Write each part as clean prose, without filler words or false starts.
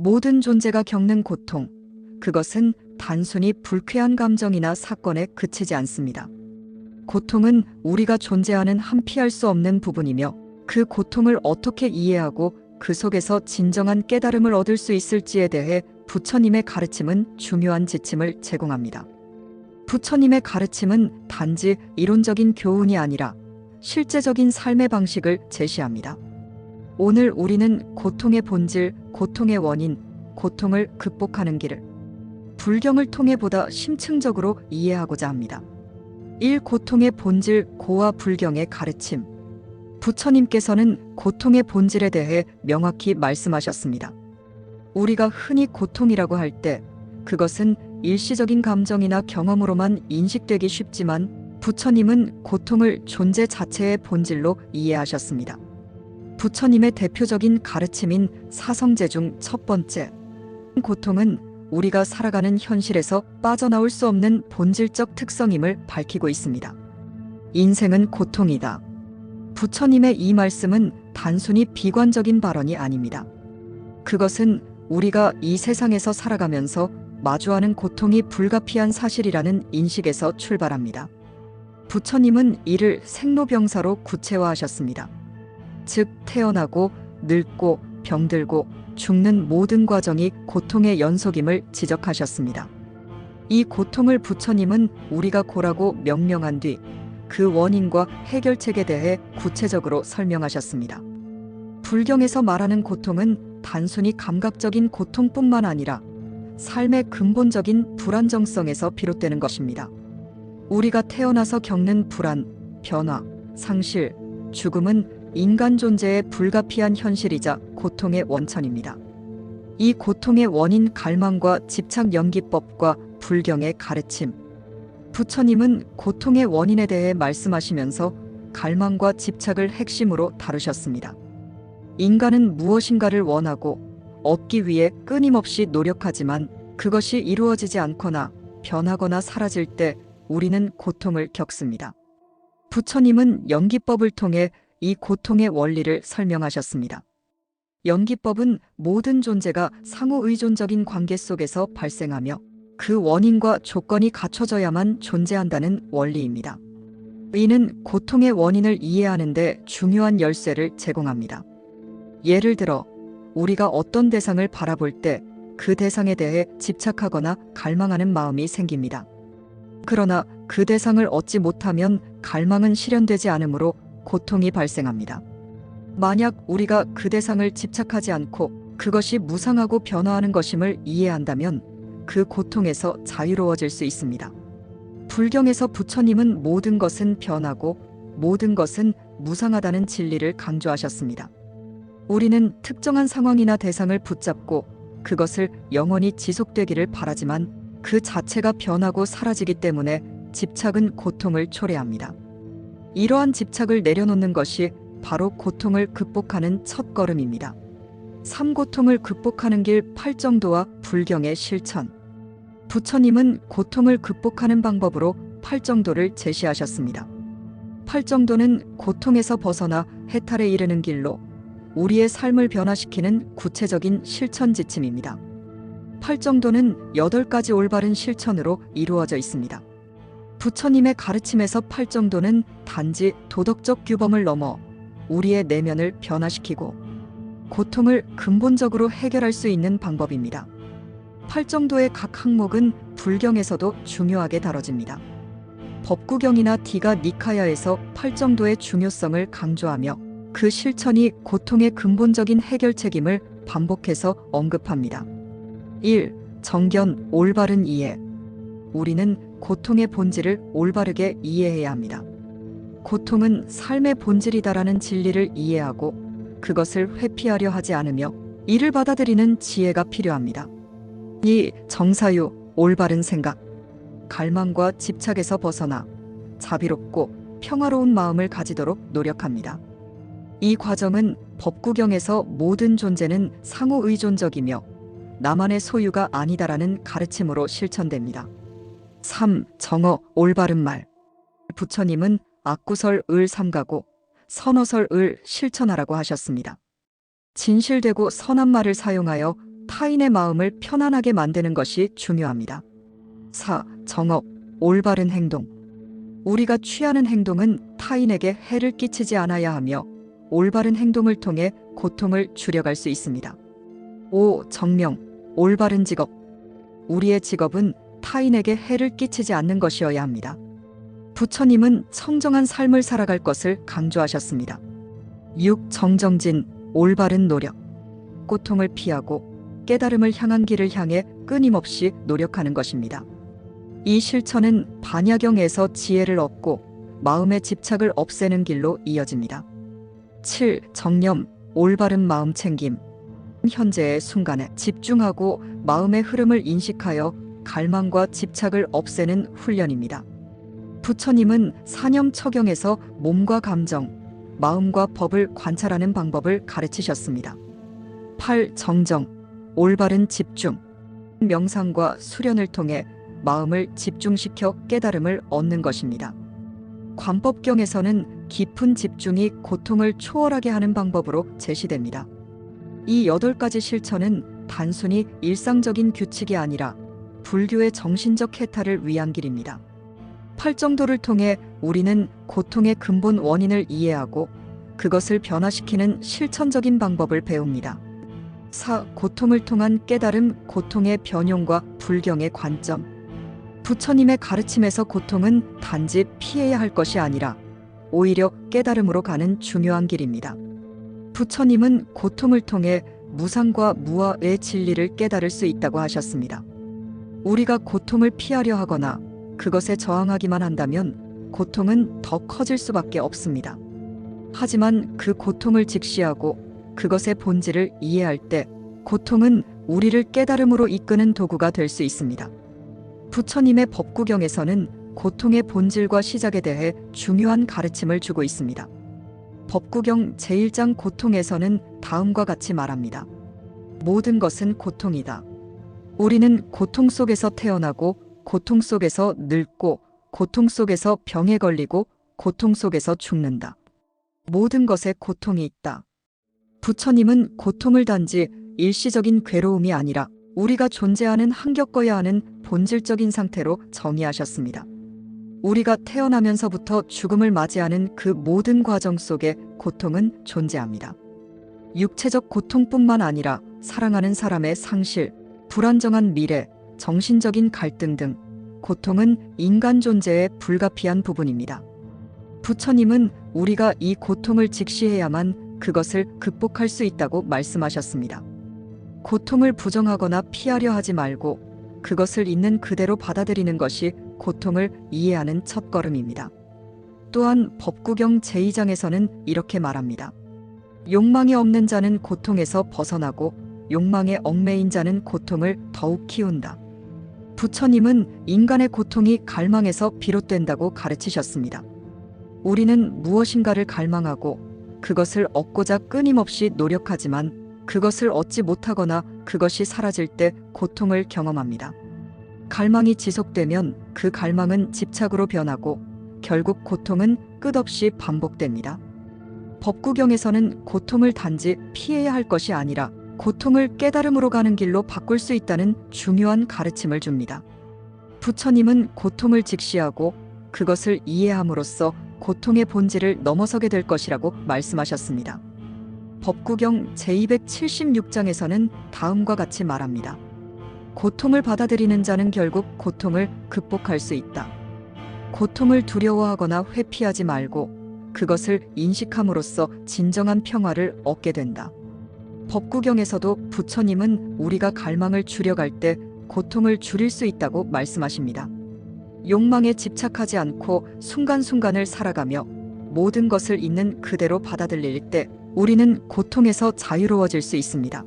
모든 존재가 겪는 고통, 그것은 단순히 불쾌한 감정이나 사건에 그치지 않습니다. 고통은 우리가 존재하는 한 피할 수 없는 부분이며 그 고통을 어떻게 이해하고 그 속에서 진정한 깨달음을 얻을 수 있을지에 대해 부처님의 가르침은 중요한 지침을 제공합니다. 부처님의 가르침은 단지 이론적인 교훈이 아니라 실제적인 삶의 방식을 제시합니다. 오늘 우리는 고통의 본질, 고통의 원인, 고통을 극복하는 길을 불경을 통해 보다 심층적으로 이해하고자 합니다. 1. 고통의 본질, 고와 불경의 가르침. 부처님께서는 고통의 본질에 대해 명확히 말씀하셨습니다. 우리가 흔히 고통이라고 할 때 그것은 일시적인 감정이나 경험으로만 인식되기 쉽지만 부처님은 고통을 존재 자체의 본질로 이해하셨습니다. 부처님의 대표적인 가르침인 사성제 중 첫 번째, 고통은 우리가 살아가는 현실에서 빠져나올 수 없는 본질적 특성임을 밝히고 있습니다. 인생은 고통이다. 부처님의 이 말씀은 단순히 비관적인 발언이 아닙니다. 그것은 우리가 이 세상에서 살아가면서 마주하는 고통이 불가피한 사실이라는 인식에서 출발합니다. 부처님은 이를 생로병사로 구체화하셨습니다. 즉, 태어나고 늙고 병들고 죽는 모든 과정이 고통의 연속임을 지적하셨습니다. 이 고통을 부처님은 우리가 고라고 명명한 뒤 그 원인과 해결책에 대해 구체적으로 설명하셨습니다. 불경에서 말하는 고통은 단순히 감각적인 고통뿐만 아니라 삶의 근본적인 불안정성에서 비롯되는 것입니다. 우리가 태어나서 겪는 불안, 변화, 상실, 죽음은 인간 존재의 불가피한 현실이자 고통의 원천입니다. 이 고통의 원인 갈망과 집착 연기법과 불경의 가르침. 부처님은 고통의 원인에 대해 말씀하시면서 갈망과 집착을 핵심으로 다루셨습니다. 인간은 무엇인가를 원하고 얻기 위해 끊임없이 노력하지만 그것이 이루어지지 않거나 변하거나 사라질 때 우리는 고통을 겪습니다. 부처님은 연기법을 통해 이 고통의 원리를 설명하셨습니다. 연기법은 모든 존재가 상호의존적인 관계 속에서 발생하며 그 원인과 조건이 갖춰져야만 존재한다는 원리입니다. 이는 고통의 원인을 이해하는 데 중요한 열쇠를 제공합니다. 예를 들어 우리가 어떤 대상을 바라볼 때 그 대상에 대해 집착하거나 갈망하는 마음이 생깁니다. 그러나 그 대상을 얻지 못하면 갈망은 실현되지 않으므로 고통이 발생합니다. 만약 우리가 그 대상을 집착하지 않고 그것이 무상하고 변화하는 것임을 이해한다면 그 고통에서 자유로워질 수 있습니다. 불경에서 부처님은 모든 것은 변하고 모든 것은 무상하다는 진리를 강조하셨습니다. 우리는 특정한 상황이나 대상을 붙잡고 그것을 영원히 지속되기를 바라지만 그 자체가 변하고 사라지기 때문에 집착은 고통을 초래합니다. 이러한 집착을 내려놓는 것이 바로 고통을 극복하는 첫걸음입니다. 3. 고통을 극복하는 길 팔정도와 불경의 실천. 부처님은 고통을 극복하는 방법으로 팔정도를 제시하셨습니다. 팔정도는 고통에서 벗어나 해탈에 이르는 길로 우리의 삶을 변화시키는 구체적인 실천 지침입니다. 팔정도는 8가지 올바른 실천으로 이루어져 있습니다. 부처님의 가르침에서 팔정도는 단지 도덕적 규범을 넘어 우리의 내면을 변화시키고 고통을 근본적으로 해결할 수 있는 방법입니다. 팔정도의 각 항목은 불경에서도 중요하게 다뤄집니다. 법구경이나 디가 니카야에서 팔정도의 중요성을 강조하며 그 실천이 고통의 근본적인 해결책임을 반복해서 언급합니다. 1. 정견, 올바른 이해. 우리는 고통의 본질을 올바르게 이해해야 합니다. 고통은 삶의 본질이다라는 진리를 이해하고 그것을 회피하려 하지 않으며 이를 받아들이는 지혜가 필요합니다. 2. 정사유, 올바른 생각. 갈망과 집착에서 벗어나 자비롭고 평화로운 마음을 가지도록 노력합니다. 이 과정은 법구경에서 모든 존재는 상호의존적이며 나만의 소유가 아니다라는 가르침으로 실천됩니다. 3. 정어, 올바른 말. 부처님은 악구설을 삼가고 선어설을 실천하라고 하셨습니다. 진실되고 선한 말을 사용하여 타인의 마음을 편안하게 만드는 것이 중요합니다. 4. 정업, 올바른 행동. 우리가 취하는 행동은 타인에게 해를 끼치지 않아야 하며 올바른 행동을 통해 고통을 줄여갈 수 있습니다. 5. 정명, 올바른 직업. 우리의 직업은 타인에게 해를 끼치지 않는 것이어야 합니다. 부처님은 청정한 삶을 살아갈 것을 강조하셨습니다. 6. 정정진, 올바른 노력. 고통을 피하고 깨달음을 향한 길을 향해 끊임없이 노력하는 것입니다. 이 실천은 반야경에서 지혜를 얻고 마음의 집착을 없애는 길로 이어집니다. 7. 정념, 올바른 마음 챙김. 현재의 순간에 집중하고 마음의 흐름을 인식하여 갈망과 집착을 없애는 훈련입니다. 부처님은 사념처경에서 몸과 감정, 마음과 법을 관찰하는 방법을 가르치셨습니다. 8. 정정, 올바른 집중. 명상과 수련을 통해 마음을 집중시켜 깨달음을 얻는 것입니다. 관법경에서는 깊은 집중이 고통을 초월하게 하는 방법으로 제시됩니다. 이 8가지 실천은 단순히 일상적인 규칙이 아니라 불교의 정신적 해탈을 위한 길입니다. 팔정도를 통해 우리는 고통의 근본 원인을 이해하고 그것을 변화시키는 실천적인 방법을 배웁니다. 4. 고통을 통한 깨달음, 고통의 변용과 불경의 관점. 부처님의 가르침에서 고통은 단지 피해야 할 것이 아니라 오히려 깨달음으로 가는 중요한 길입니다. 부처님은 고통을 통해 무상과 무아의 진리를 깨달을 수 있다고 하셨습니다. 우리가 고통을 피하려 하거나 그것에 저항하기만 한다면 고통은 더 커질 수밖에 없습니다. 하지만 그 고통을 직시하고 그것의 본질을 이해할 때 고통은 우리를 깨달음으로 이끄는 도구가 될 수 있습니다. 부처님의 법구경에서는 고통의 본질과 시작에 대해 중요한 가르침을 주고 있습니다. 법구경 제1장 고통에서는 다음과 같이 말합니다. 모든 것은 고통이다. 우리는 고통 속에서 태어나고 고통 속에서 늙고 고통 속에서 병에 걸리고 고통 속에서 죽는다. 모든 것에 고통이 있다. 부처님은 고통을 단지 일시적인 괴로움이 아니라 우리가 존재하는 한겪어야 하는 본질적인 상태로 정의하셨습니다. 우리가 태어나면서부터 죽음을 맞이하는 그 모든 과정 속에 고통은 존재합니다. 육체적 고통뿐만 아니라 사랑하는 사람의 상실, 불안정한 미래, 정신적인 갈등 등 고통은 인간 존재의 불가피한 부분입니다. 부처님은 우리가 이 고통을 직시해야만 그것을 극복할 수 있다고 말씀하셨습니다. 고통을 부정하거나 피하려 하지 말고 그것을 있는 그대로 받아들이는 것이 고통을 이해하는 첫걸음입니다. 또한 법구경 제2장에서는 이렇게 말합니다. 욕망이 없는 자는 고통에서 벗어나고 욕망에 얽매인 자는 고통을 더욱 키운다. 부처님은 인간의 고통이 갈망에서 비롯된다고 가르치셨습니다. 우리는 무엇인가를 갈망하고 그것을 얻고자 끊임없이 노력하지만 그것을 얻지 못하거나 그것이 사라질 때 고통을 경험합니다. 갈망이 지속되면 그 갈망은 집착으로 변하고 결국 고통은 끝없이 반복됩니다. 법구경에서는 고통을 단지 피해야 할 것이 아니라 고통을 깨달음으로 가는 길로 바꿀 수 있다는 중요한 가르침을 줍니다. 부처님은 고통을 직시하고 그것을 이해함으로써 고통의 본질을 넘어서게 될 것이라고 말씀하셨습니다. 법구경 제276장에서는 다음과 같이 말합니다. 고통을 받아들이는 자는 결국 고통을 극복할 수 있다. 고통을 두려워하거나 회피하지 말고 그것을 인식함으로써 진정한 평화를 얻게 된다. 법구경에서도 부처님은 우리가 갈망을 줄여갈 때 고통을 줄일 수 있다고 말씀하십니다. 욕망에 집착하지 않고 순간순간을 살아가며 모든 것을 있는 그대로 받아들일 때 우리는 고통에서 자유로워질 수 있습니다.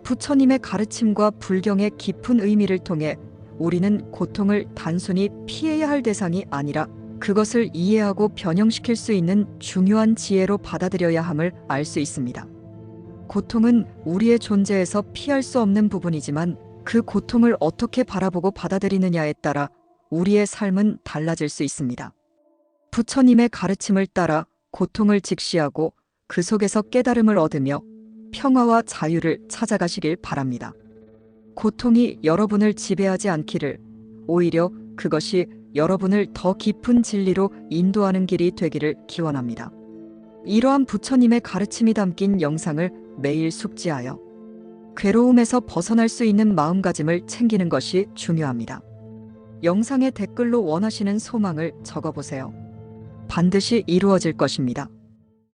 부처님의 가르침과 불경의 깊은 의미를 통해 우리는 고통을 단순히 피해야 할 대상이 아니라 그것을 이해하고 변형시킬 수 있는 중요한 지혜로 받아들여야 함을 알 수 있습니다. 고통은 우리의 존재에서 피할 수 없는 부분이지만 그 고통을 어떻게 바라보고 받아들이느냐에 따라 우리의 삶은 달라질 수 있습니다. 부처님의 가르침을 따라 고통을 직시하고 그 속에서 깨달음을 얻으며 평화와 자유를 찾아가시길 바랍니다. 고통이 여러분을 지배하지 않기를, 오히려 그것이 여러분을 더 깊은 진리로 인도하는 길이 되기를 기원합니다. 이러한 부처님의 가르침이 담긴 영상을 매일 숙지하여 괴로움에서 벗어날 수 있는 마음가짐을 챙기는 것이 중요합니다. 영상의 댓글로 원하시는 소망을 적어보세요. 반드시 이루어질 것입니다.